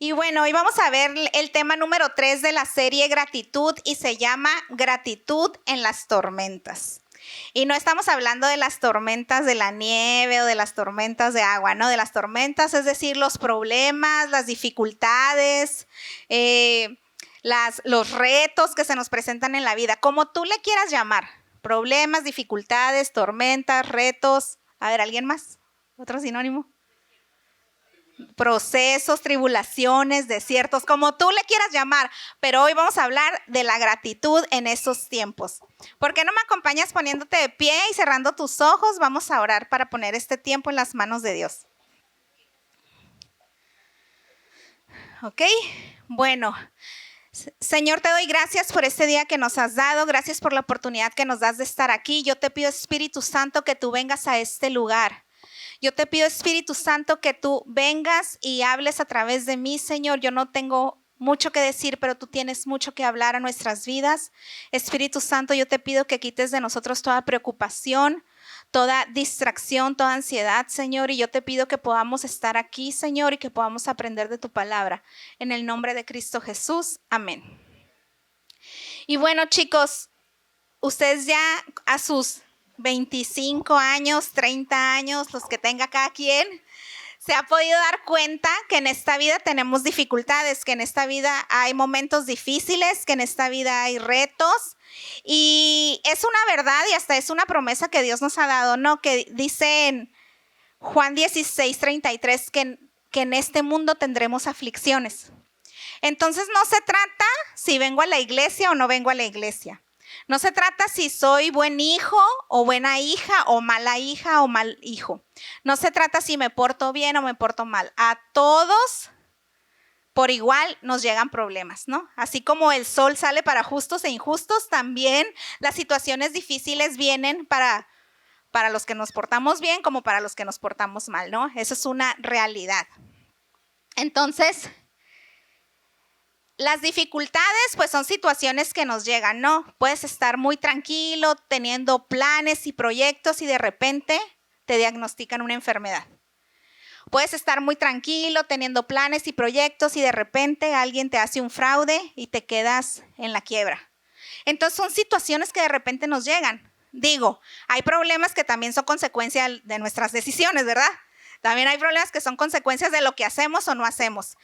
Y bueno, hoy vamos a ver el tema número 3 de la serie Gratitud y se llama Gratitud en las tormentas. Y no estamos hablando de las tormentas de la nieve o de las tormentas de agua, ¿no? De las tormentas, es decir, los problemas, las dificultades, los retos que se nos presentan en la vida, como tú le quieras llamar. Problemas, dificultades, tormentas, retos. A ver, ¿alguien más? ¿Otro sinónimo? Procesos, tribulaciones, desiertos, como tú le quieras llamar, pero hoy vamos a hablar de la gratitud en esos tiempos. ¿Por qué no me acompañas poniéndote de pie y cerrando tus ojos? Vamos a orar para poner este tiempo en las manos de Dios. ¿Ok? Bueno, Señor, te doy gracias por este día que nos has dado, gracias por la oportunidad que nos das de estar aquí. Yo te pido, Espíritu Santo, que tú vengas a este lugar. Yo te pido, Espíritu Santo, que tú vengas y hables a través de mí, Señor. Yo no tengo mucho que decir, pero tú tienes mucho que hablar a nuestras vidas. Espíritu Santo, yo te pido que quites de nosotros toda preocupación, toda distracción, toda ansiedad, Señor. Y yo te pido que podamos estar aquí, Señor, y que podamos aprender de tu palabra. En el nombre de Cristo Jesús. Amén. Y bueno, chicos, ustedes ya a sus 25 años, 30 años, los que tenga cada quien, se ha podido dar cuenta que en esta vida tenemos dificultades, que en esta vida hay momentos difíciles, que en esta vida hay retos. Y es una verdad y hasta es una promesa que Dios nos ha dado, ¿no? Que dice en Juan 16:33 que en este mundo tendremos aflicciones. Entonces no se trata si vengo a la iglesia o no vengo a la iglesia. No se trata si soy buen hijo o buena hija o mal hijo. No se trata si me porto bien o me porto mal. A todos por igual nos llegan problemas, ¿no? Así como el sol sale para justos e injustos, también las situaciones difíciles vienen para los que nos portamos bien como para los que nos portamos mal, ¿no? Eso es una realidad. Entonces, las dificultades, pues son situaciones que nos llegan, ¿no? Puedes estar muy tranquilo, teniendo planes y proyectos y de repente te diagnostican una enfermedad. Puedes estar muy tranquilo, teniendo planes y proyectos y de repente alguien te hace un fraude y te quedas en la quiebra. Entonces son situaciones que de repente nos llegan. Digo, hay problemas que también son consecuencia de nuestras decisiones, ¿verdad? También hay problemas que son consecuencias de lo que hacemos o no hacemos.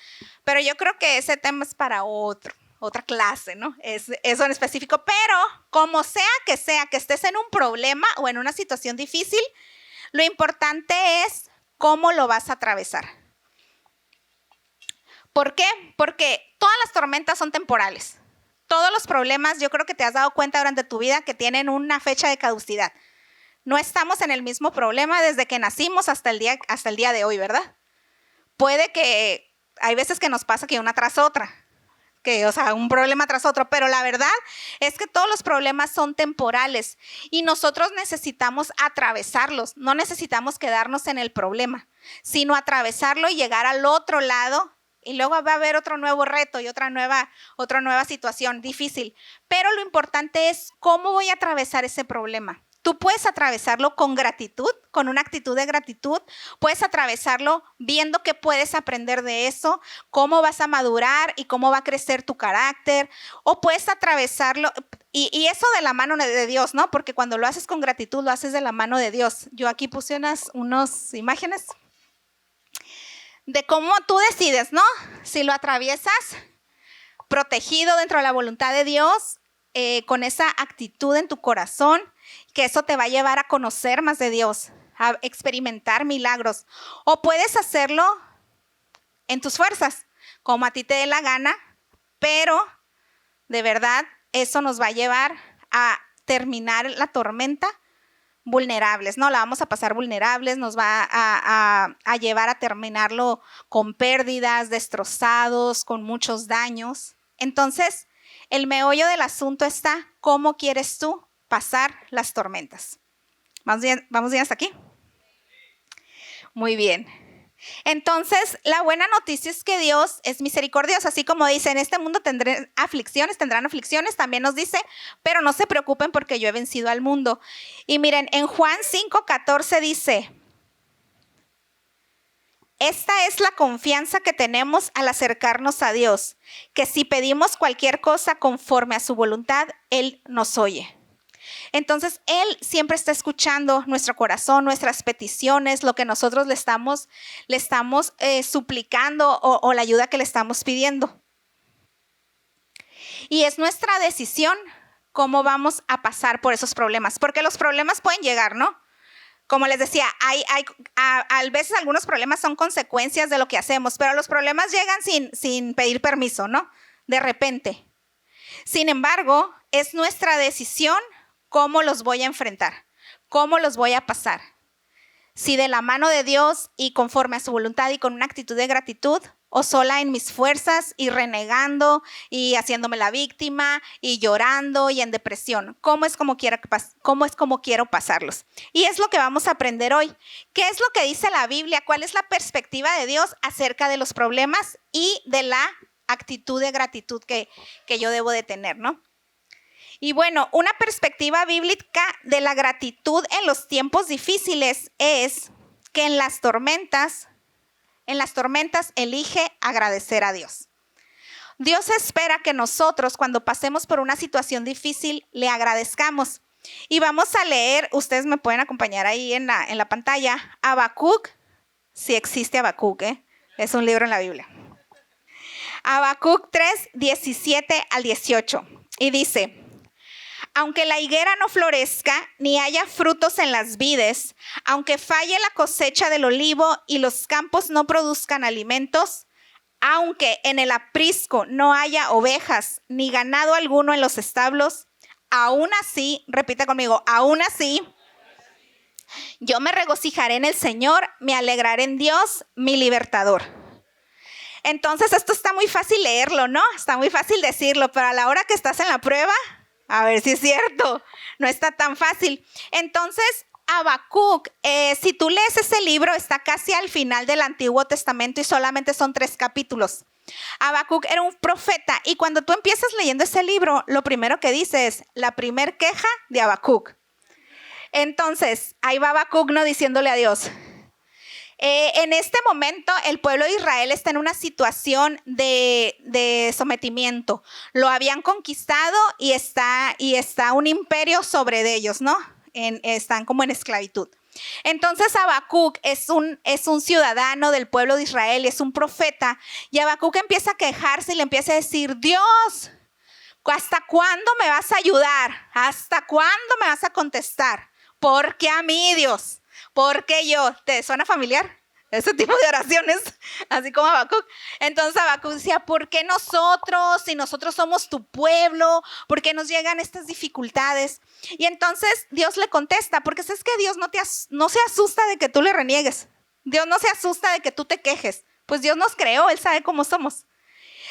Pero yo creo que ese tema es para otra clase, ¿no? Eso en específico. Pero como sea que estés en un problema o en una situación difícil, lo importante es cómo lo vas a atravesar. ¿Por qué? Porque todas las tormentas son temporales. Todos los problemas, yo creo que te has dado cuenta durante tu vida que tienen una fecha de caducidad. No estamos en el mismo problema desde que nacimos hasta el día de hoy, ¿verdad? Puede que hay veces que nos pasa que una tras otra, un problema tras otro, pero la verdad es que todos los problemas son temporales y nosotros necesitamos atravesarlos, no necesitamos quedarnos en el problema, sino atravesarlo y llegar al otro lado y luego va a haber otro nuevo reto y otra nueva situación difícil. Pero lo importante es cómo voy a atravesar ese problema. Tú puedes atravesarlo con gratitud, con una actitud de gratitud. Puedes atravesarlo viendo qué puedes aprender de eso, cómo vas a madurar y cómo va a crecer tu carácter. O puedes atravesarlo, y eso de la mano de Dios, ¿no? Porque cuando lo haces con gratitud, lo haces de la mano de Dios. Yo aquí puse unas imágenes de cómo tú decides, ¿no? Si lo atraviesas protegido dentro de la voluntad de Dios, con esa actitud en tu corazón, que eso te va a llevar a conocer más de Dios, a experimentar milagros. O puedes hacerlo en tus fuerzas, como a ti te dé la gana, pero de verdad eso nos va a llevar a terminar la tormenta vulnerables, ¿no? La vamos a pasar vulnerables, nos va a llevar a terminarlo con pérdidas, destrozados, con muchos daños. Entonces, el meollo del asunto está, ¿cómo quieres tú pasar las tormentas? ¿Vamos bien hasta aquí? Muy bien. Entonces, la buena noticia es que Dios es misericordioso, así como dice, en este mundo tendrán aflicciones, también nos dice, pero no se preocupen porque yo he vencido al mundo. Y miren, en Juan 5:14 dice, Esta es la confianza que tenemos al acercarnos a Dios, que si pedimos cualquier cosa conforme a su voluntad, Él nos oye. Entonces, Él siempre está escuchando nuestro corazón, nuestras peticiones, lo que nosotros le estamos suplicando o la ayuda que le estamos pidiendo. Y es nuestra decisión cómo vamos a pasar por esos problemas, porque los problemas pueden llegar, ¿no? Como les decía, a veces algunos problemas son consecuencias de lo que hacemos, pero los problemas llegan sin pedir permiso, ¿no? De repente. Sin embargo, es nuestra decisión cómo los voy a enfrentar, cómo los voy a pasar. Si de la mano de Dios y conforme a su voluntad y con una actitud de gratitud, o sola en mis fuerzas y renegando y haciéndome la víctima y llorando y en depresión. ¿Cómo es como quiero pasarlos? Y es lo que vamos a aprender hoy. ¿Qué es lo que dice la Biblia? ¿Cuál es la perspectiva de Dios acerca de los problemas y de la actitud de gratitud que yo debo de tener, ¿no? Y bueno, una perspectiva bíblica de la gratitud en los tiempos difíciles es que en las tormentas elige agradecer a Dios. Dios espera que nosotros, cuando pasemos por una situación difícil, le agradezcamos. Y vamos a leer, ustedes me pueden acompañar ahí en la pantalla, Habacuc, si existe Habacuc, es un libro en la Biblia. Habacuc 3, 17 al 18. Y dice: aunque la higuera no florezca, ni haya frutos en las vides, aunque falle la cosecha del olivo y los campos no produzcan alimentos, aunque en el aprisco no haya ovejas, ni ganado alguno en los establos, aún así, repita conmigo, aún así, yo me regocijaré en el Señor, me alegraré en Dios, mi libertador. Entonces, esto está muy fácil leerlo, ¿no? Está muy fácil decirlo, pero a la hora que estás en la prueba, a ver si es cierto, no está tan fácil. Entonces, Habacuc, si tú lees ese libro, está casi al final del Antiguo Testamento y solamente son 3 capítulos. Habacuc era un profeta y cuando tú empiezas leyendo ese libro, lo primero que dice es la primer queja de Habacuc. Entonces, ahí va Habacuc, ¿no? Diciéndole a Dios. En este momento el pueblo de Israel está en una situación de sometimiento. Lo habían conquistado y está un imperio sobre de ellos, ¿no? Están como en esclavitud. Entonces Habacuc es un ciudadano del pueblo de Israel, es un profeta. Y Habacuc empieza a quejarse y le empieza a decir: Dios, ¿hasta cuándo me vas a ayudar? ¿Hasta cuándo me vas a contestar? ¿Por qué a mí, Dios? ¿Por qué yo? ¿Te suena familiar? Ese tipo de oraciones, así como Habacuc. Entonces Habacuc decía: ¿por qué nosotros? Si nosotros somos tu pueblo, ¿por qué nos llegan estas dificultades? Y entonces Dios le contesta, porque es que Dios no se asusta de que tú le reniegues. Dios no se asusta de que tú te quejes. Pues Dios nos creó, Él sabe cómo somos.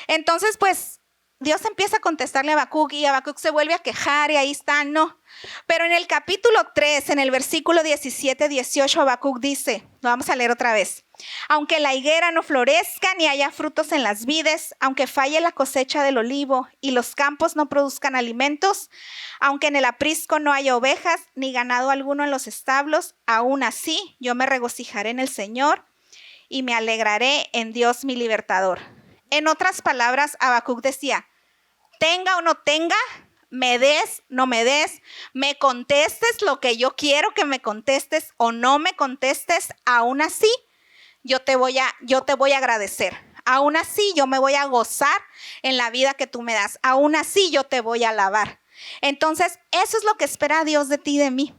Entonces, pues, Dios empieza a contestarle a Habacuc y Habacuc se vuelve a quejar y ahí está, no. Pero en el capítulo 3, en el versículo 17-18, Habacuc dice, lo vamos a leer otra vez: aunque la higuera no florezca ni haya frutos en las vides, aunque falle la cosecha del olivo y los campos no produzcan alimentos, aunque en el aprisco no haya ovejas ni ganado alguno en los establos, aún así yo me regocijaré en el Señor y me alegraré en Dios mi libertador. En otras palabras, Habacuc decía: tenga o no tenga, me des, no me des, me contestes lo que yo quiero que me contestes o no me contestes, aún así yo te voy a agradecer. Aún así yo me voy a gozar en la vida que tú me das. Aún así yo te voy a alabar. Entonces, eso es lo que espera Dios de ti y de mí.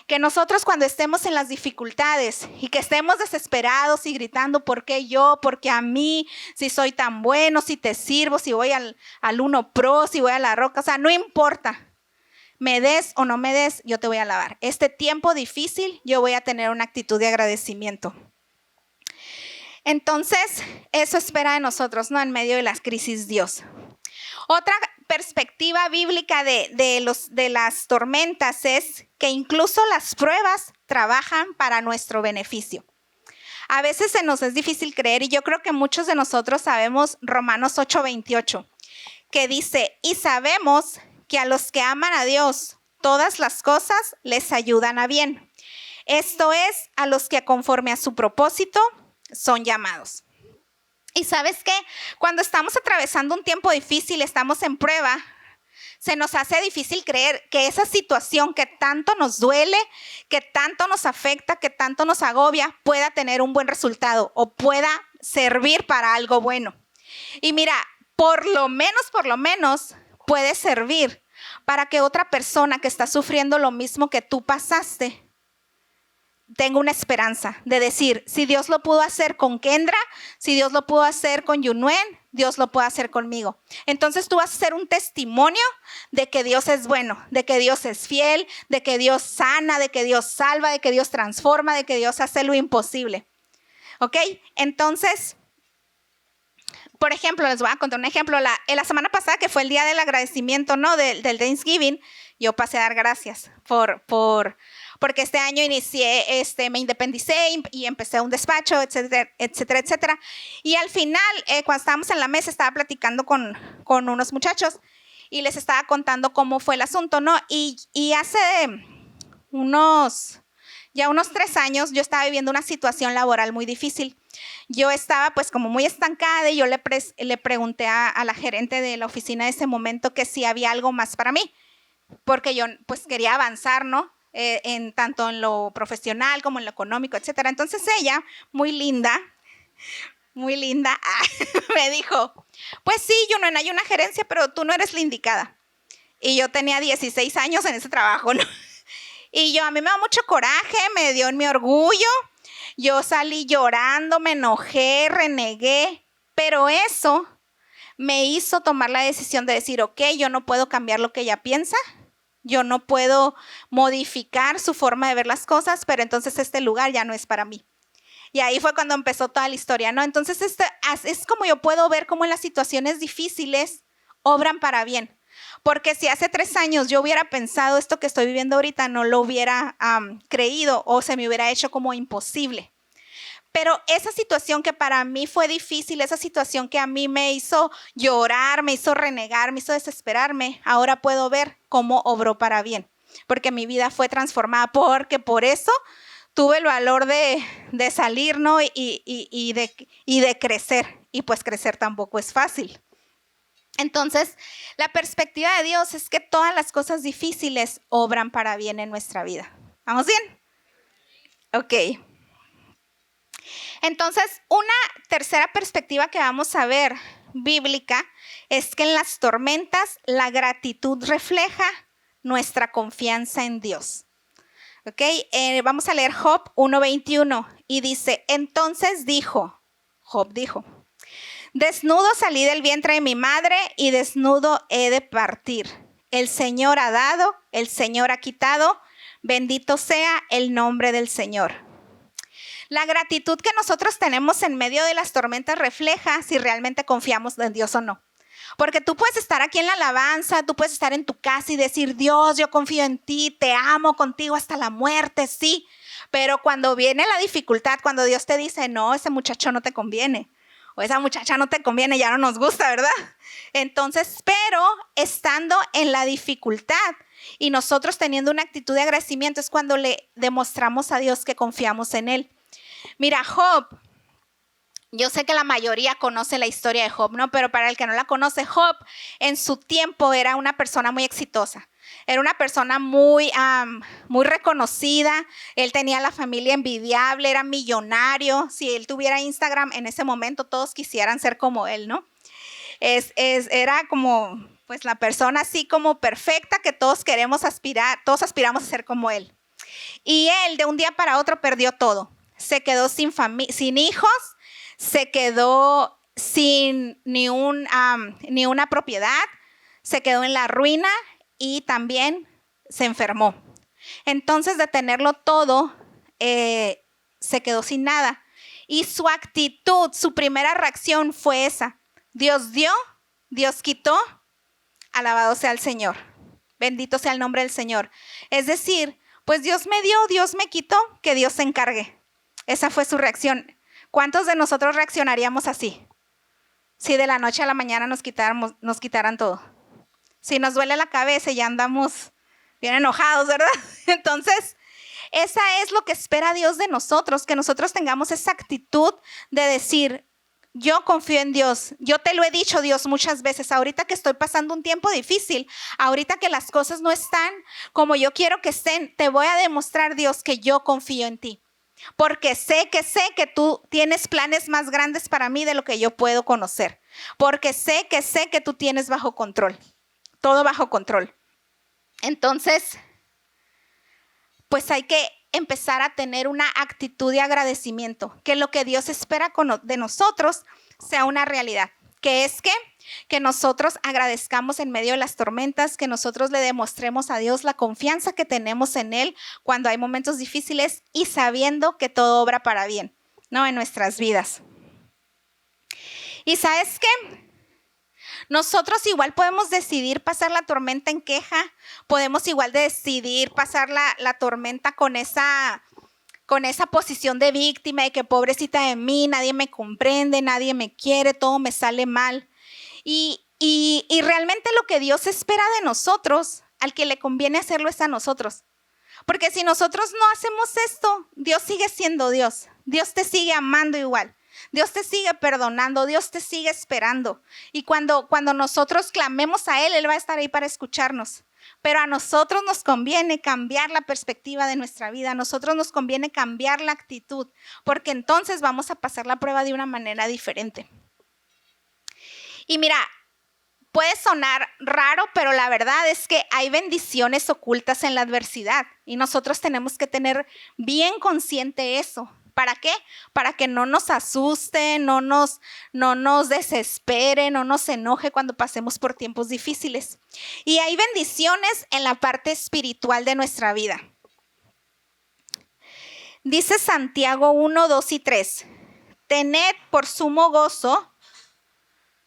Que nosotros, cuando estemos en las dificultades y que estemos desesperados y gritando: ¿por qué yo? ¿Por qué a mí? Si soy tan bueno, si te sirvo, si voy al Uno Pro, si voy a la Roca, o sea, no importa. Me des o no me des, yo te voy a alabar. Este tiempo difícil, yo voy a tener una actitud de agradecimiento. Entonces, eso espera de nosotros, ¿no? En medio de las crisis, Dios. Otra perspectiva bíblica de las tormentas es que incluso las pruebas trabajan para nuestro beneficio. A veces se nos es difícil creer, y yo creo que muchos de nosotros sabemos Romanos 8:28, que dice: y sabemos que a los que aman a Dios, todas las cosas les ayudan a bien. Esto es, a los que conforme a su propósito son llamados. Y ¿sabes qué? Cuando estamos atravesando un tiempo difícil, estamos en prueba, se nos hace difícil creer que esa situación que tanto nos duele, que tanto nos afecta, que tanto nos agobia, pueda tener un buen resultado o pueda servir para algo bueno. Y mira, por lo menos puede servir para que otra persona que está sufriendo lo mismo que tú pasaste tengo una esperanza de decir, si Dios lo pudo hacer con Kendra, si Dios lo pudo hacer con Yunuen, Dios lo puede hacer conmigo. Entonces tú vas a ser un testimonio de que Dios es bueno, de que Dios es fiel, de que Dios sana, de que Dios salva, de que Dios transforma, de que Dios hace lo imposible. ¿Ok? Entonces, por ejemplo, les voy a contar un ejemplo. La semana pasada, que fue el día del agradecimiento, ¿no? Del Thanksgiving, yo pasé a dar gracias porque este año inicié, me independicé y empecé un despacho, etcétera, etcétera, etcétera. Y al final, cuando estábamos en la mesa, estaba platicando con unos muchachos y les estaba contando cómo fue el asunto, ¿no? Y hace unos 3 años yo estaba viviendo una situación laboral muy difícil. Yo estaba pues como muy estancada y yo le pregunté a la gerente de la oficina de ese momento que si había algo más para mí, porque yo pues quería avanzar, ¿no? Tanto en lo profesional como en lo económico, etcétera. Entonces ella, muy linda, me dijo, pues sí, no hay una gerencia, pero tú no eres la indicada. Y yo tenía 16 años en ese trabajo, ¿no? Y a mí me da mucho coraje, me dio en mi orgullo. Yo salí llorando, me enojé, renegué, pero eso me hizo tomar la decisión de decir, ok, yo no puedo cambiar lo que ella piensa, yo no puedo modificar su forma de ver las cosas, pero entonces este lugar ya no es para mí. Y ahí fue cuando empezó toda la historia, ¿no? Entonces es como yo puedo ver cómo en las situaciones difíciles obran para bien. Porque si hace 3 años yo hubiera pensado esto que estoy viviendo ahorita, no lo hubiera creído o se me hubiera hecho como imposible. Pero esa situación que para mí fue difícil, esa situación que a mí me hizo llorar, me hizo renegar, me hizo desesperarme, ahora puedo ver cómo obró para bien. Porque mi vida fue transformada, porque por eso tuve el valor de salir, ¿no? Y de crecer. Y pues crecer tampoco es fácil. Entonces, la perspectiva de Dios es que todas las cosas difíciles obran para bien en nuestra vida. ¿Vamos bien? Ok. Entonces, una tercera perspectiva que vamos a ver bíblica es que en las tormentas la gratitud refleja nuestra confianza en Dios. ¿Ok? Vamos a leer Job 1:21 y dice, entonces Job dijo, desnudo salí del vientre de mi madre y desnudo he de partir. El Señor ha dado, el Señor ha quitado, bendito sea el nombre del Señor. La gratitud que nosotros tenemos en medio de las tormentas refleja si realmente confiamos en Dios o no. Porque tú puedes estar aquí en la alabanza, tú puedes estar en tu casa y decir, Dios, yo confío en ti, te amo contigo hasta la muerte, sí. Pero cuando viene la dificultad, cuando Dios te dice, no, ese muchacho no te conviene, o esa muchacha no te conviene, ya no nos gusta, ¿verdad? Entonces, pero estando en la dificultad y nosotros teniendo una actitud de agradecimiento es cuando le demostramos a Dios que confiamos en Él. Mira, Job, yo sé que la mayoría conoce la historia de Job, ¿no? Pero para el que no la conoce, Job en su tiempo era una persona muy exitosa. Era una persona muy reconocida. Él tenía la familia envidiable, era millonario. Si él tuviera Instagram en ese momento, todos quisieran ser como él, ¿no? Era como, pues, la persona así como perfecta que todos queremos aspirar, todos aspiramos a ser como él. Y él de un día para otro perdió todo. Se quedó sin hijos, se quedó sin ni una propiedad, se quedó en la ruina y también se enfermó. Entonces, de tenerlo todo, se quedó sin nada. Y su actitud, su primera reacción fue esa. Dios dio, Dios quitó, alabado sea el Señor. Bendito sea el nombre del Señor. Es decir, pues Dios me dio, Dios me quitó, que Dios se encargue. Esa fue su reacción. ¿Cuántos de nosotros reaccionaríamos así? Si de la noche a la mañana nos quitaran todo. Si nos duele la cabeza y ya andamos bien enojados, ¿verdad? Entonces, Esa es lo que espera Dios de nosotros, que nosotros tengamos esa actitud de decir, yo confío en Dios. Yo te lo he dicho, Dios, muchas veces. Ahorita que estoy pasando un tiempo difícil, ahorita que las cosas no están como yo quiero que estén, te voy a demostrar, Dios, que yo confío en ti. Porque sé que tú tienes planes más grandes para mí de lo que yo puedo conocer. Porque sé que tú tienes bajo control. Todo bajo control. Entonces, pues hay que empezar a tener una actitud de agradecimiento, que lo que Dios espera de nosotros sea una realidad, que es que nosotros agradezcamos en medio de las tormentas, que nosotros le demostremos a Dios la confianza que tenemos en Él cuando hay momentos difíciles y sabiendo que todo obra para bien, ¿no? En nuestras vidas. ¿Y sabes qué? Nosotros igual podemos decidir pasar la tormenta en queja, podemos igual decidir pasar la tormenta con esa posición de víctima, de que pobrecita de mí, nadie me comprende, nadie me quiere, todo me sale mal. Y realmente lo que Dios espera de nosotros, al que le conviene hacerlo es a nosotros. Porque si nosotros no hacemos esto, Dios sigue siendo Dios. Dios te sigue amando igual. Dios te sigue perdonando, Dios te sigue esperando. Y cuando nosotros clamemos a Él, Él va a estar ahí para escucharnos. Pero a nosotros nos conviene cambiar la perspectiva de nuestra vida. A nosotros nos conviene cambiar la actitud, porque entonces vamos a pasar la prueba de una manera diferente. Y mira, puede sonar raro, pero la verdad es que hay bendiciones ocultas en la adversidad. Y nosotros tenemos que tener bien consciente eso. ¿Para qué? Para que no nos asuste, no nos desespere, no nos enoje cuando pasemos por tiempos difíciles. Y hay bendiciones en la parte espiritual de nuestra vida. Dice Santiago 1, 2 y 3. Tened por sumo gozo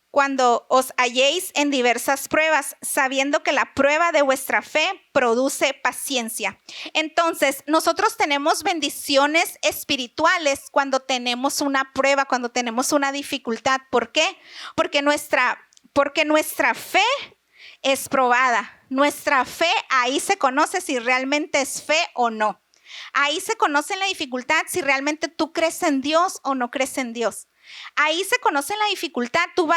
cuando os halléis en diversas pruebas, sabiendo que la prueba de vuestra fe produce paciencia. Entonces, nosotros tenemos bendiciones espirituales cuando tenemos una prueba, cuando tenemos una dificultad. ¿Por qué? Porque nuestra fe es probada. Nuestra fe, ahí se conoce si realmente es fe o no. Ahí se conoce en la dificultad si realmente tú crees en Dios o no crees en Dios. Ahí se conoce la dificultad. Tú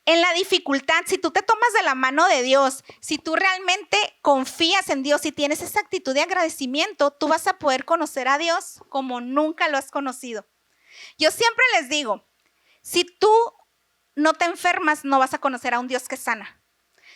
en la dificultad, si tú te tomas de la mano de Dios, si tú realmente confías en Dios y tienes esa actitud de agradecimiento, tú vas a poder conocer a Dios como nunca lo has conocido. Yo siempre les digo, si tú no te enfermas, no vas a conocer a un Dios que sana.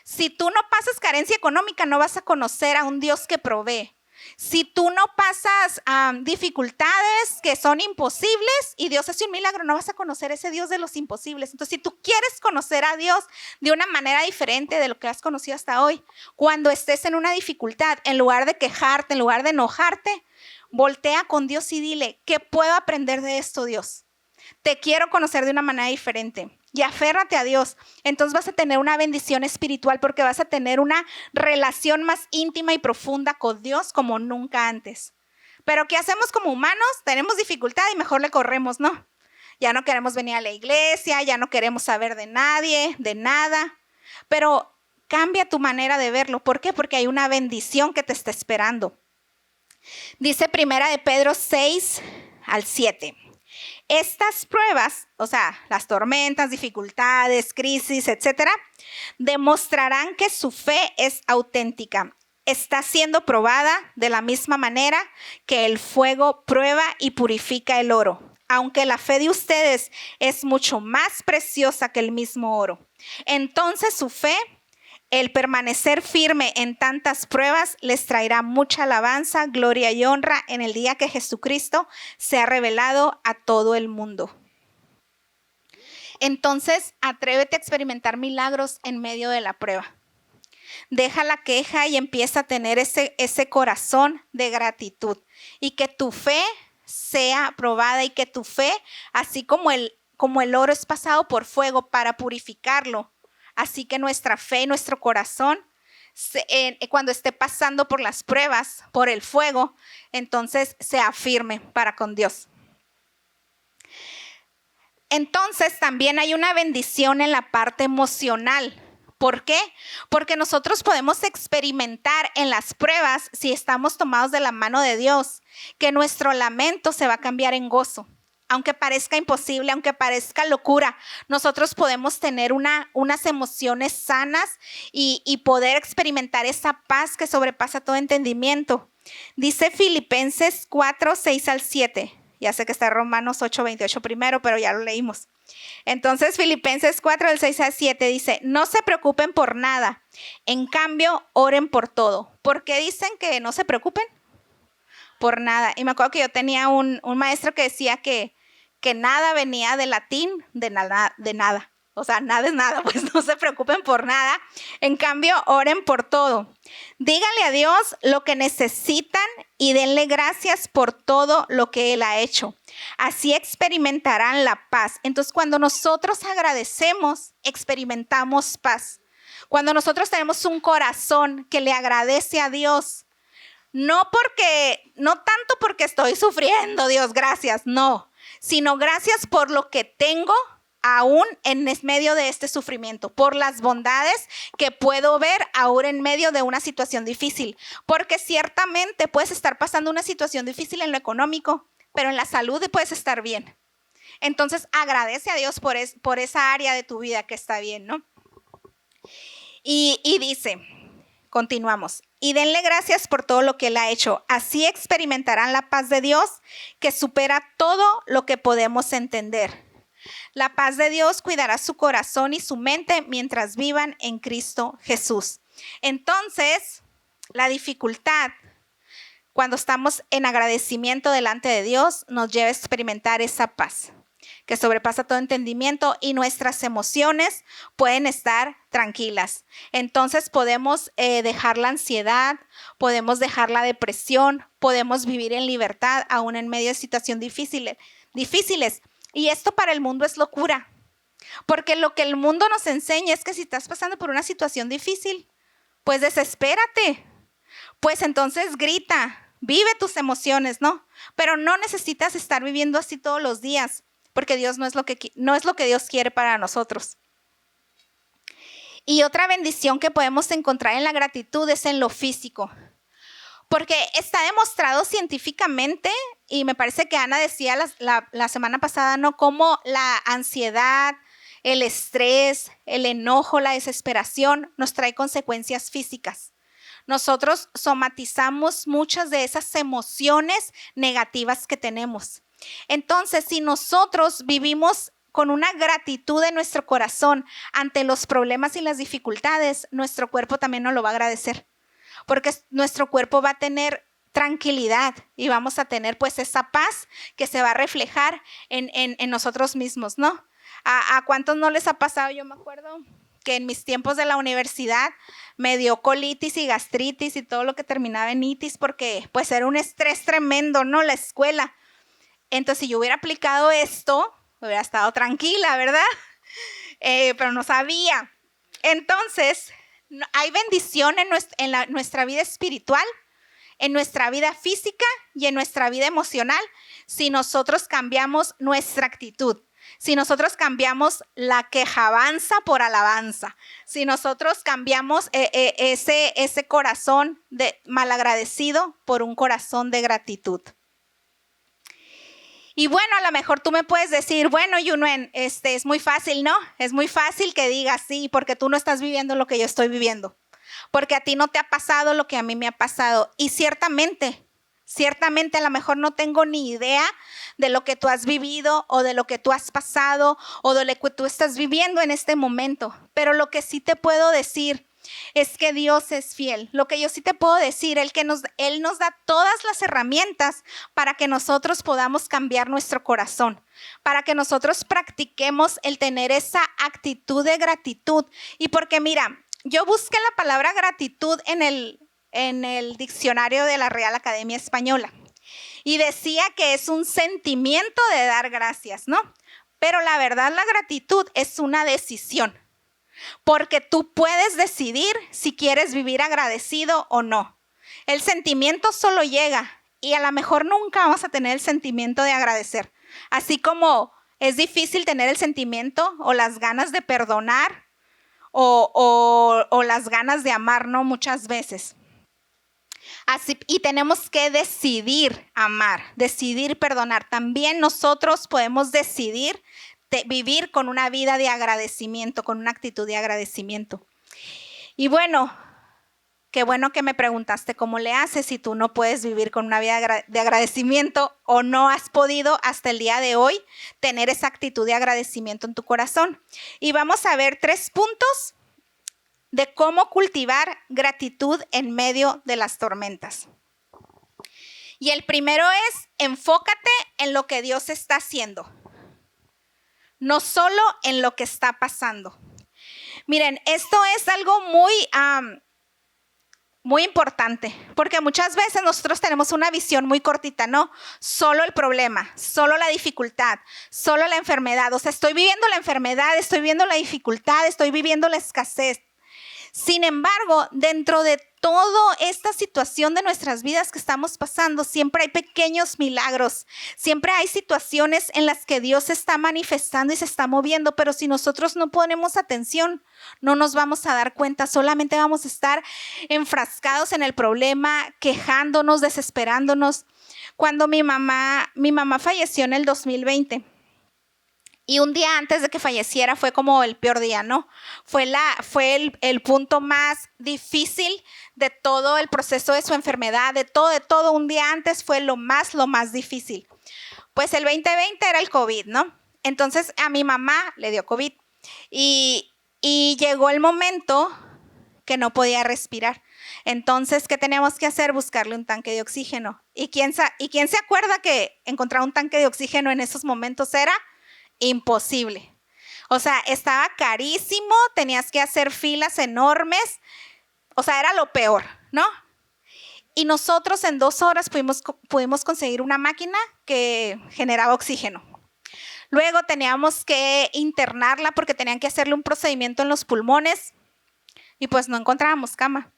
Si tú no pasas carencia económica, no vas a conocer a un Dios que provee. Si tú no pasas dificultades que son imposibles y Dios hace un milagro, no vas a conocer ese Dios de los imposibles. Entonces, si tú quieres conocer a Dios de una manera diferente de lo que has conocido hasta hoy, cuando estés en una dificultad, en lugar de quejarte, en lugar de enojarte, voltea con Dios y dile, ¿qué puedo aprender de esto, Dios? Te quiero conocer de una manera diferente. Y aférrate a Dios. Entonces vas a tener una bendición espiritual porque vas a tener una relación más íntima y profunda con Dios como nunca antes. Pero ¿qué hacemos como humanos? Tenemos dificultad y mejor le corremos, ¿no? Ya no queremos venir a la iglesia, ya no queremos saber de nadie, de nada. Pero cambia tu manera de verlo. ¿Por qué? Porque hay una bendición que te está esperando. Dice 1 Pedro 6 al 7. Estas pruebas, o sea, las tormentas, dificultades, crisis, etcétera, demostrarán que su fe es auténtica. Está siendo probada de la misma manera que el fuego prueba y purifica el oro. Aunque la fe de ustedes es mucho más preciosa que el mismo oro. Entonces su fe, el permanecer firme en tantas pruebas, les traerá mucha alabanza, gloria y honra en el día que Jesucristo sea revelado a todo el mundo. Entonces, atrévete a experimentar milagros en medio de la prueba. Deja la queja y empieza a tener ese corazón de gratitud. Y que tu fe sea probada y que tu fe, así como el oro es pasado por fuego para purificarlo, así que nuestra fe y nuestro corazón, cuando esté pasando por las pruebas, por el fuego, entonces sea firme para con Dios. Entonces también hay una bendición en la parte emocional, ¿Por qué? Porque nosotros podemos experimentar en las pruebas, si estamos tomados de la mano de Dios, que nuestro lamento se va a cambiar en gozo. Aunque parezca imposible, aunque parezca locura, nosotros podemos tener unas emociones sanas y poder experimentar esa paz que sobrepasa todo entendimiento. Dice Filipenses 4, 6 al 7. Ya sé que está Romanos 8, 28 primero, pero ya lo leímos. Entonces Filipenses 4, del 6 al 7 dice, no se preocupen por nada, en cambio oren por todo. ¿Por qué dicen que no se preocupen? Por nada. Y me acuerdo que yo tenía un maestro que decía que nada venía del latín de nada. O sea, nada es nada, pues no se preocupen por nada. En cambio, oren por todo. Díganle a Dios lo que necesitan y denle gracias por todo lo que Él ha hecho. Así experimentarán la paz. Entonces, cuando nosotros agradecemos, experimentamos paz. Cuando nosotros tenemos un corazón que le agradece a Dios, no tanto porque estoy sufriendo, Dios, gracias, no, sino gracias por lo que tengo aún en medio de este sufrimiento, por las bondades que puedo ver aún en medio de una situación difícil, porque ciertamente puedes estar pasando una situación difícil en lo económico, pero en la salud puedes estar bien. Entonces agradece a Dios por esa área de tu vida que está bien, ¿no? Y dice, continuamos, y denle gracias por todo lo que Él ha hecho. Así experimentarán la paz de Dios que supera todo lo que podemos entender. La paz de Dios cuidará su corazón y su mente mientras vivan en Cristo Jesús. Entonces, la dificultad, cuando estamos en agradecimiento delante de Dios, nos lleva a experimentar esa paz que sobrepasa todo entendimiento y nuestras emociones pueden estar tranquilas. Entonces podemos dejar la ansiedad, podemos dejar la depresión, podemos vivir en libertad aún en medio de situaciones difíciles. Y esto para el mundo es locura, porque lo que el mundo nos enseña es que si estás pasando por una situación difícil, pues desespérate, pues entonces grita, vive tus emociones, ¿no? Pero no necesitas estar viviendo así todos los días, porque Dios no es lo que Dios quiere para nosotros. Y otra bendición que podemos encontrar en la gratitud es en lo físico. Porque está demostrado científicamente, y me parece que Ana decía la semana pasada, ¿no? Cómo la ansiedad, el estrés, el enojo, la desesperación nos trae consecuencias físicas. Nosotros somatizamos muchas de esas emociones negativas que tenemos. Entonces, si nosotros vivimos con una gratitud en nuestro corazón ante los problemas y las dificultades, nuestro cuerpo también nos lo va a agradecer. Porque nuestro cuerpo va a tener tranquilidad y vamos a tener pues esa paz que se va a reflejar en nosotros mismos, ¿no? ¿A cuántos no les ha pasado? Yo me acuerdo que en mis tiempos de la universidad me dio colitis y gastritis y todo lo que terminaba en itis porque pues era un estrés tremendo, ¿no? La escuela. Entonces si yo hubiera aplicado esto, hubiera estado tranquila, ¿verdad? Pero no sabía. Entonces hay bendición en nuestra vida espiritual, en nuestra vida física y en nuestra vida emocional si nosotros cambiamos nuestra actitud, si nosotros cambiamos la quejabanza por alabanza, si nosotros cambiamos ese corazón de malagradecido por un corazón de gratitud. Y bueno, a lo mejor tú me puedes decir, bueno, Yunuen, es muy fácil, ¿no? Es muy fácil que digas sí, porque tú no estás viviendo lo que yo estoy viviendo. Porque a ti no te ha pasado lo que a mí me ha pasado. Y ciertamente a lo mejor no tengo ni idea de lo que tú has vivido o de lo que tú has pasado o de lo que tú estás viviendo en este momento. Pero lo que sí te puedo decir es que Dios es fiel. Lo que yo sí te puedo decir es que Él nos da todas las herramientas para que nosotros podamos cambiar nuestro corazón, para que nosotros practiquemos el tener esa actitud de gratitud. Y porque mira, yo busqué la palabra gratitud en el diccionario de la Real Academia Española y decía que es un sentimiento de dar gracias, ¿no? Pero la verdad, la gratitud es una decisión. Porque tú puedes decidir si quieres vivir agradecido o no. El sentimiento solo llega y a lo mejor nunca vamos a tener el sentimiento de agradecer. Así como es difícil tener el sentimiento o las ganas de perdonar o las ganas de amar, ¿no? Muchas veces. Así, y tenemos que decidir amar, decidir perdonar. También nosotros podemos decidir vivir con una vida de agradecimiento, con una actitud de agradecimiento. Y bueno, qué bueno que me preguntaste cómo le haces si tú no puedes vivir con una vida de agradecimiento o no has podido hasta el día de hoy tener esa actitud de agradecimiento en tu corazón. Y vamos a ver 3 puntos de cómo cultivar gratitud en medio de las tormentas. Y el primero es, enfócate en lo que Dios está haciendo, no solo en lo que está pasando. Miren, esto es algo muy importante, porque muchas veces nosotros tenemos una visión muy cortita, ¿no? Solo el problema, solo la dificultad, solo la enfermedad. O sea, estoy viviendo la enfermedad, estoy viviendo la dificultad, estoy viviendo la escasez. Sin embargo, dentro de toda esta situación de nuestras vidas que estamos pasando, siempre hay pequeños milagros, siempre hay situaciones en las que Dios se está manifestando y se está moviendo, pero si nosotros no ponemos atención, no nos vamos a dar cuenta, solamente vamos a estar enfrascados en el problema, quejándonos, desesperándonos. Cuando mi mamá falleció en el 2020, y un día antes de que falleciera fue como el peor día, ¿no? Fue el punto más difícil de todo el proceso de su enfermedad, de todo. Un día antes fue lo más difícil. Pues el 2020 era el COVID, ¿no? Entonces a mi mamá le dio COVID y llegó el momento que no podía respirar. Entonces, ¿qué teníamos que hacer? Buscarle un tanque de oxígeno. ¿Y quién se acuerda que encontrar un tanque de oxígeno en esos momentos era imposible? O sea, estaba carísimo, tenías que hacer filas enormes, o sea, era lo peor, ¿no? Y nosotros en 2 horas pudimos conseguir una máquina que generaba oxígeno. Luego teníamos que internarla porque tenían que hacerle un procedimiento en los pulmones y pues no encontrábamos cama.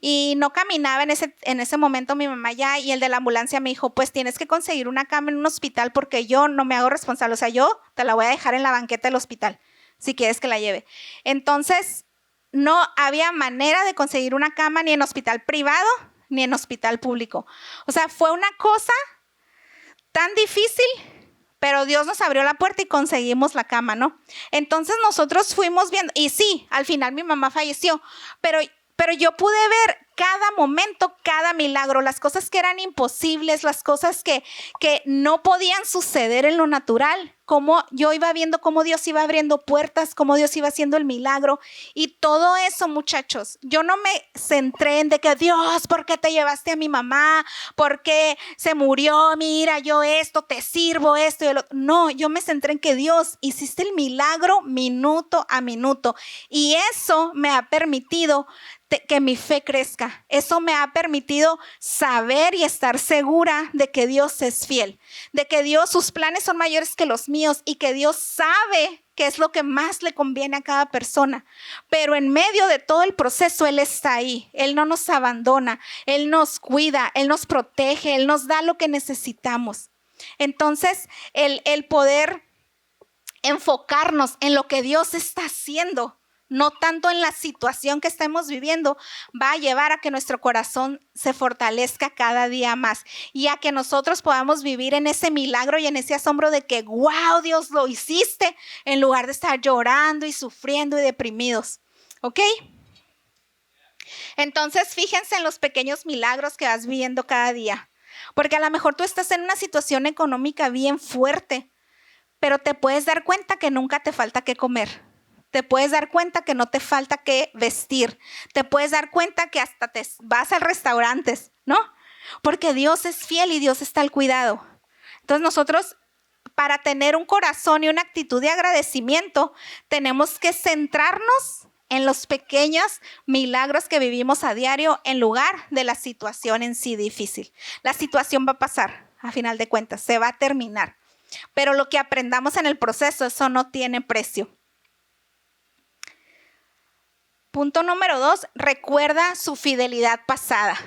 Y no caminaba en ese momento mi mamá ya, y el de la ambulancia me dijo, pues tienes que conseguir una cama en un hospital porque yo no me hago responsable, o sea, yo te la voy a dejar en la banqueta del hospital si quieres que la lleve. Entonces, no había manera de conseguir una cama ni en hospital privado ni en hospital público. O sea, fue una cosa tan difícil, pero Dios nos abrió la puerta y conseguimos la cama, ¿no? Entonces nosotros fuimos viendo, y sí, al final mi mamá falleció, pero yo pude ver cada momento, cada milagro, las cosas que eran imposibles, las cosas que no podían suceder en lo natural, cómo yo iba viendo cómo Dios iba abriendo puertas, cómo Dios iba haciendo el milagro. Y todo eso, muchachos, yo no me centré en de que Dios, ¿por qué te llevaste a mi mamá? ¿Por qué se murió? Mira, yo esto, te sirvo esto y el otro. No, yo me centré en que Dios, hiciste el milagro minuto a minuto. Y eso me ha permitido que mi fe crezca. Eso me ha permitido saber y estar segura de que Dios es fiel, de que Dios, sus planes son mayores que los míos y que Dios sabe qué es lo que más le conviene a cada persona. Pero en medio de todo el proceso, Él está ahí. Él no nos abandona, Él nos cuida, Él nos protege, Él nos da lo que necesitamos. Entonces, el poder enfocarnos en lo que Dios está haciendo, no tanto en la situación que estemos viviendo, va a llevar a que nuestro corazón se fortalezca cada día más y a que nosotros podamos vivir en ese milagro y en ese asombro de que, wow, Dios, lo hiciste, en lugar de estar llorando y sufriendo y deprimidos. ¿Ok? Entonces, fíjense en los pequeños milagros que vas viviendo cada día, porque a lo mejor tú estás en una situación económica bien fuerte, pero te puedes dar cuenta que nunca te falta qué comer. Te puedes dar cuenta que no te falta qué vestir. Te puedes dar cuenta que hasta te vas al restaurante, ¿no? Porque Dios es fiel y Dios está al cuidado. Entonces nosotros, para tener un corazón y una actitud de agradecimiento, tenemos que centrarnos en los pequeños milagros que vivimos a diario en lugar de la situación en sí difícil. La situación va a pasar, a final de cuentas, se va a terminar. Pero lo que aprendamos en el proceso, eso no tiene precio. Punto número 2, recuerda su fidelidad pasada.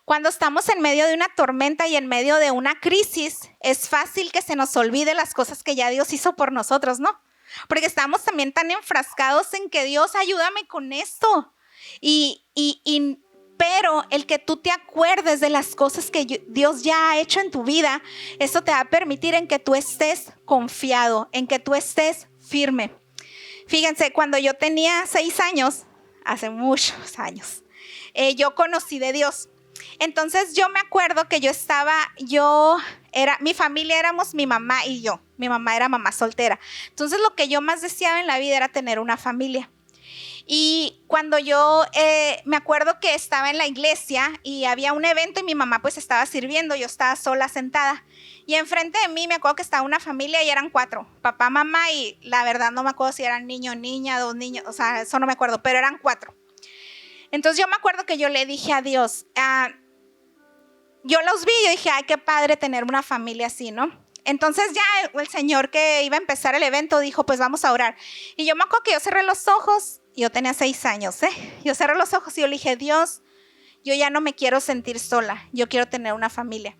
Cuando estamos en medio de una tormenta y en medio de una crisis, es fácil que se nos olvide las cosas que ya Dios hizo por nosotros, ¿no? porque estamos también tan enfrascados en que Dios, ayúdame con esto. Pero el que tú te acuerdes de las cosas que Dios ya ha hecho en tu vida, eso te va a permitir en que tú estés confiado, en que tú estés firme. Fíjense, cuando yo tenía 6 años, hace muchos años, yo conocí de Dios. Entonces yo me acuerdo que mi familia éramos mi mamá y yo. Mi mamá era mamá soltera. Entonces lo que yo más deseaba en la vida era tener una familia. Y cuando yo me acuerdo que estaba en la iglesia y había un evento y mi mamá pues estaba sirviendo, yo estaba sola sentada. Y enfrente de mí me acuerdo que estaba una familia y eran 4, papá, mamá y la verdad no me acuerdo si eran niño, niña, 2 niños, o sea, eso no me acuerdo, pero eran 4. Entonces yo me acuerdo que yo le dije a Dios, yo los vi y yo dije, ay, qué padre tener una familia así, ¿no? Entonces ya el señor que iba a empezar el evento dijo, pues vamos a orar. Y yo me acuerdo que yo cerré los ojos, yo tenía 6 años, yo cerré los ojos y yo le dije, Dios, yo ya no me quiero sentir sola, yo quiero tener una familia.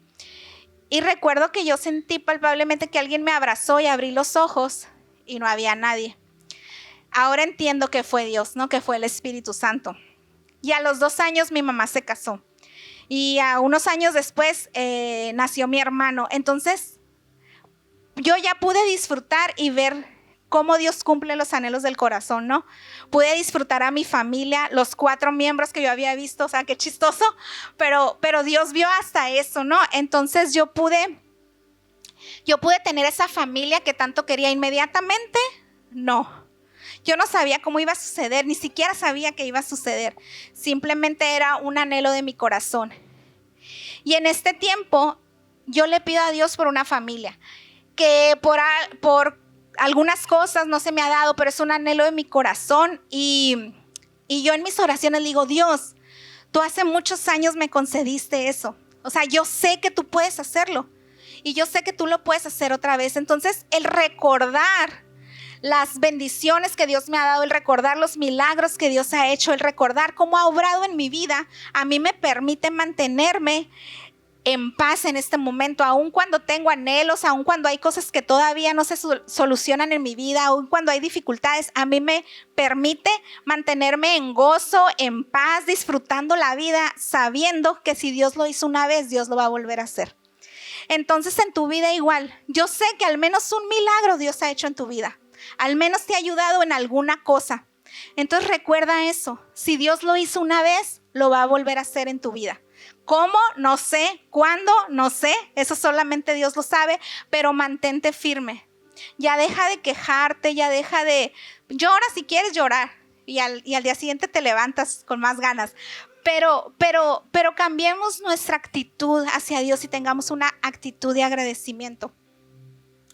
Y recuerdo que yo sentí palpablemente que alguien me abrazó y abrí los ojos y no había nadie. Ahora entiendo que fue Dios, ¿no? Que fue el Espíritu Santo. Y a los 2 años mi mamá se casó. Y a unos años después nació mi hermano. Entonces yo ya pude disfrutar y ver cómo Dios cumple los anhelos del corazón, ¿no? Pude disfrutar a mi familia, los 4 miembros que yo había visto, o sea, qué chistoso, pero Dios vio hasta eso, ¿no? Entonces yo pude tener esa familia que tanto quería inmediatamente. No, yo no sabía cómo iba a suceder, ni siquiera sabía que iba a suceder, simplemente era un anhelo de mi corazón. Y en este tiempo yo le pido a Dios por una familia que por algunas cosas no se me ha dado, pero es un anhelo de mi corazón y yo en mis oraciones le digo, Dios, tú hace muchos años me concediste eso, o sea, yo sé que tú puedes hacerlo y yo sé que tú lo puedes hacer otra vez. Entonces el recordar las bendiciones que Dios me ha dado, el recordar los milagros que Dios ha hecho, el recordar cómo ha obrado en mi vida, a mí me permite mantenerme en paz en este momento, aun cuando tengo anhelos, aun cuando hay cosas que todavía no se solucionan en mi vida, aun cuando hay dificultades, a mí me permite mantenerme en gozo, en paz, disfrutando la vida, sabiendo que si Dios lo hizo una vez, Dios lo va a volver a hacer. Entonces en tu vida igual, yo sé que al menos un milagro Dios ha hecho en tu vida, al menos te ha ayudado en alguna cosa. Entonces recuerda eso, si Dios lo hizo una vez, lo va a volver a hacer en tu vida. ¿Cómo? No sé. ¿Cuándo? No sé. Eso solamente Dios lo sabe, pero mantente firme. Ya deja de quejarte, ya deja de... Llora si quieres llorar y al día siguiente te levantas con más ganas. Pero cambiemos nuestra actitud hacia Dios y tengamos una actitud de agradecimiento.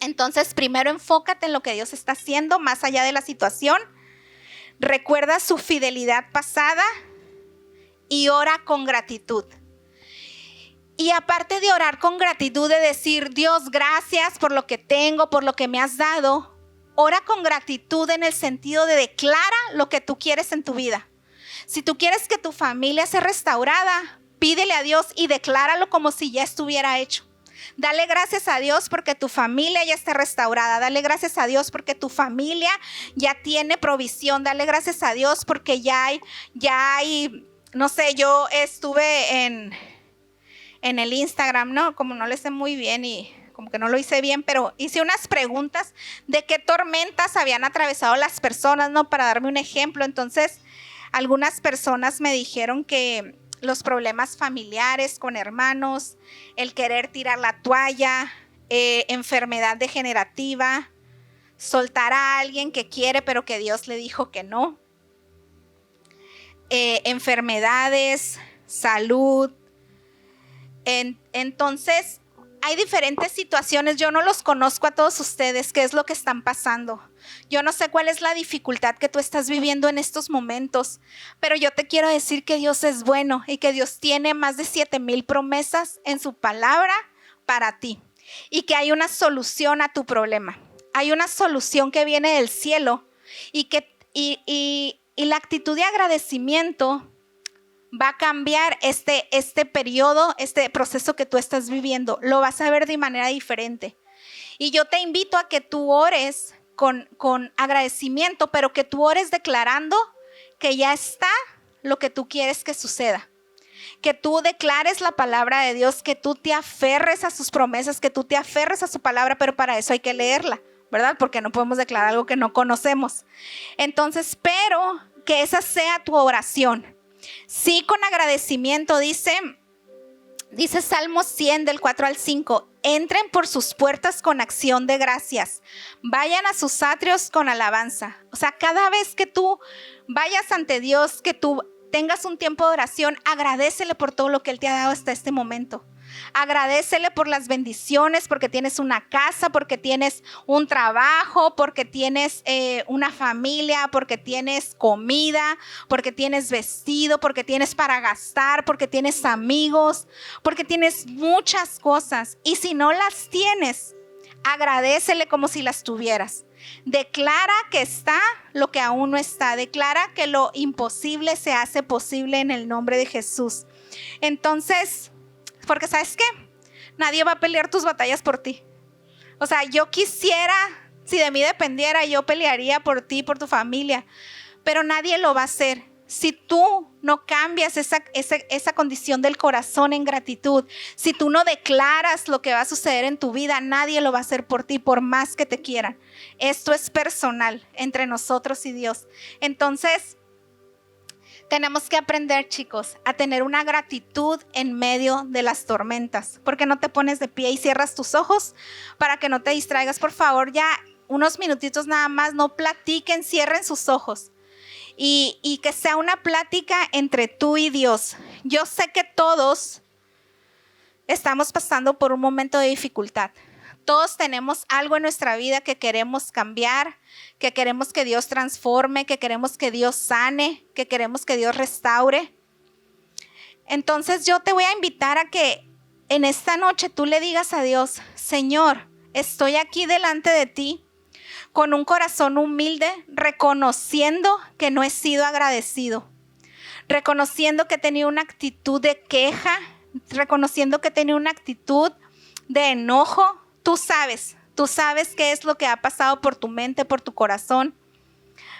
Entonces, primero enfócate en lo que Dios está haciendo más allá de la situación. Recuerda su fidelidad pasada y ora con gratitud. Y aparte de orar con gratitud, de decir, Dios, gracias por lo que tengo, por lo que me has dado, ora con gratitud en el sentido de declara lo que tú quieres en tu vida. Si tú quieres que tu familia sea restaurada, pídele a Dios y decláralo como si ya estuviera hecho. Dale gracias a Dios porque tu familia ya está restaurada. Dale gracias a Dios porque tu familia ya tiene provisión. Dale gracias a Dios porque ya hay, no sé, yo estuve en el Instagram, ¿no? Como no le sé muy bien y como que no lo hice bien, pero hice unas preguntas de qué tormentas habían atravesado las personas, ¿no? Para darme un ejemplo. Entonces, algunas personas me dijeron que los problemas familiares con hermanos, el querer tirar la toalla, enfermedad degenerativa, soltar a alguien que quiere pero que Dios le dijo que no, enfermedades, salud. Entonces hay diferentes situaciones, yo no los conozco a todos ustedes, qué es lo que están pasando. Yo no sé cuál es la dificultad que tú estás viviendo en estos momentos, pero yo te quiero decir que Dios es bueno y que Dios tiene más de 7,000 promesas en su palabra para ti y que hay una solución a tu problema. Hay una solución que viene del cielo y la actitud de agradecimiento va a cambiar este periodo, este proceso que tú estás viviendo. Lo vas a ver de manera diferente. Y yo te invito a que tú ores con agradecimiento, pero que tú ores declarando que ya está lo que tú quieres que suceda. Que tú declares la palabra de Dios, que tú te aferres a sus promesas, que tú te aferres a su palabra, pero para eso hay que leerla, ¿verdad? Porque no podemos declarar algo que no conocemos. Entonces, pero que esa sea tu oración. Sí, con agradecimiento, dice Salmo 100 del 4 al 5, entren por sus puertas con acción de gracias, vayan a sus atrios con alabanza. O sea, cada vez que tú vayas ante Dios, que tú tengas un tiempo de oración, agradécele por todo lo que Él te ha dado hasta este momento. Agradécele por las bendiciones, porque tienes una casa, porque tienes un trabajo, porque tienes una familia, porque tienes comida, porque tienes vestido, porque tienes para gastar, porque tienes amigos, porque tienes muchas cosas. Y si no las tienes, agradécele como si las tuvieras. Declara que está lo que aún no está. Declara que lo imposible se hace posible en el nombre de Jesús. Entonces, porque ¿sabes qué? Nadie va a pelear tus batallas por ti. O sea, yo quisiera, si de mí dependiera, yo pelearía por ti, por tu familia, pero nadie lo va a hacer. Si tú no cambias esa condición del corazón en gratitud, si tú no declaras lo que va a suceder en tu vida, nadie lo va a hacer por ti, por más que te quieran. Esto es personal entre nosotros y Dios. Entonces, tenemos que aprender, chicos, a tener una gratitud en medio de las tormentas. ¿Por qué no te pones de pie y cierras tus ojos para que no te distraigas? Por favor, ya unos minutitos nada más, no platiquen, cierren sus ojos. Y que sea una plática entre tú y Dios. Yo sé que todos estamos pasando por un momento de dificultad. Todos tenemos algo en nuestra vida que queremos cambiar, que queremos que Dios transforme, que queremos que Dios sane, que queremos que Dios restaure. Entonces yo te voy a invitar a que en esta noche tú le digas a Dios: Señor, estoy aquí delante de ti con un corazón humilde, reconociendo que no he sido agradecido, reconociendo que he tenido una actitud de queja, reconociendo que he tenido una actitud de enojo. Tú sabes qué es lo que ha pasado por tu mente, por tu corazón.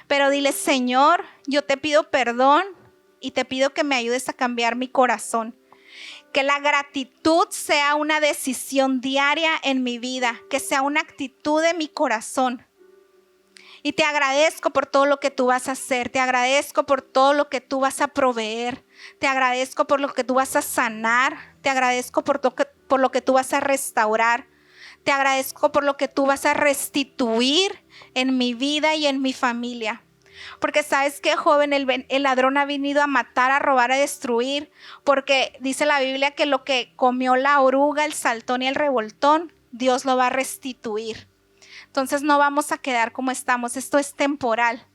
Pero dile: Señor, yo te pido perdón y te pido que me ayudes a cambiar mi corazón. Que la gratitud sea una decisión diaria en mi vida, que sea una actitud de mi corazón. Y te agradezco por todo lo que tú vas a hacer. Te agradezco por todo lo que tú vas a proveer. Te agradezco por lo que tú vas a sanar. Te agradezco por lo que tú vas a restaurar. Te agradezco por lo que tú vas a restituir en mi vida y en mi familia. Porque sabes que, joven, el ladrón ha venido a matar, a robar, a destruir. Porque dice la Biblia que lo que comió la oruga, el saltón y el revoltón, Dios lo va a restituir. Entonces no vamos a quedar como estamos. Esto es temporal.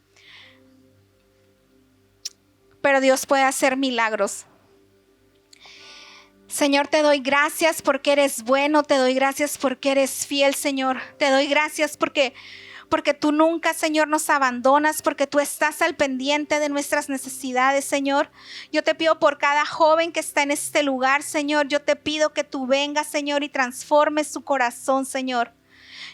Pero Dios puede hacer milagros. Señor, te doy gracias porque eres bueno. Te doy gracias porque eres fiel, Señor. Te doy gracias porque tú nunca, Señor, nos abandonas, porque tú estás al pendiente de nuestras necesidades, Señor. Yo te pido por cada joven que está en este lugar, Señor. Yo te pido que tú vengas, Señor, y transformes su corazón, Señor.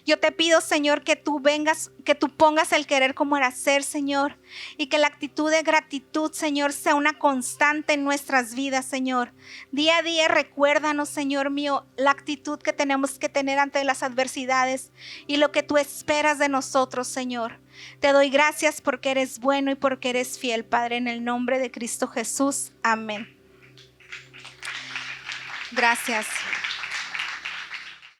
Yo te pido, Señor, que tú vengas, que tú pongas el querer como el hacer, Señor, y que la actitud de gratitud, Señor, sea una constante en nuestras vidas, Señor. Día a día recuérdanos, Señor mío, la actitud que tenemos que tener ante las adversidades y lo que tú esperas de nosotros, Señor. Te doy gracias porque eres bueno y porque eres fiel, Padre, en el nombre de Cristo Jesús. Amén. Gracias.